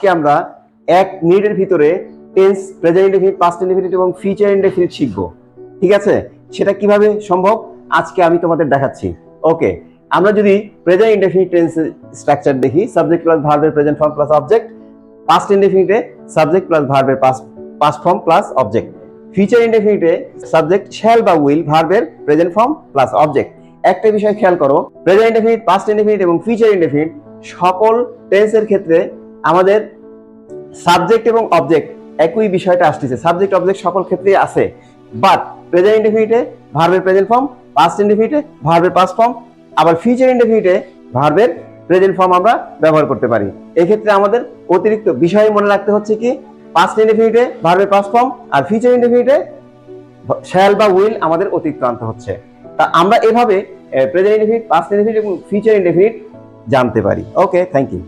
আজকে আমরা 1 মিনিটের ভিতরে tense, present indefinite, past indefinite এবং ফিউচার ইনডেফিনিট শিখবো। ঠিক আছে, সেটা কিভাবে সম্ভব আজকে আমি তোমাদের দেখাচ্ছি। ওকে, আমরা যদি প্রেজেন্ট ইনডেফিনিট টেন্স স্ট্রাকচার দেখি, সাবজেক্ট প্লাস ভার্বের present form plus object. Past ইনডেফিনিটে সাবজেক্ট প্লাস ভার্বের past form plus object. Future ইনডেফিনিটে সাবজেক্ট শ্যাল বা উইল ভার্বের প্রেজেন্ট ফর্ম প্লাস অবজেক্ট। একটা বিষয় খেয়াল করো, প্রেজেন্ট ইনডেফিনিট, পাস্ট ইনডেফিনিট এবং ফিউচার ইনডেফিনিট সকল টেন্সের ক্ষেত্রে আমাদের সাবজেক্ট এবং অবজেক্ট একই বিষয়টা আসতেছে, সাবজেক্ট অবজেক্ট সকল ক্ষেত্রেই আছে। বাট প্রেজেন্ট ইনডেফিনিটে ভার্বের প্রেজেন্ট ফর্ম, পাস্ট ইনডেফিনিটে ভার্বের পাস্ট ফর্ম, আবার ফিউচার ইনডেফিনিটে ভার্বের প্রেজেন্ট ফর্ম আমরা ব্যবহার করতে পারি। এক্ষেত্রে আমাদের অতিরিক্ত বিষয় মনে রাখতে হচ্ছে কি, পাস্ট ইনডেফিনিটে ভার্বের পাস্ট ফর্ম আর ফিউচার ইনডেফিনিটে শ্যাল বা উইল আমাদের অতিরিক্ত আনতে হচ্ছে। তা আমরা এভাবে প্রেজেন্ট ইনডেফিনিট, পাস্ট ইনডেফিনিট এবং ফিউচার ইনডেফিনিট জানতে পারি। ওকে, থ্যাংক ইউ।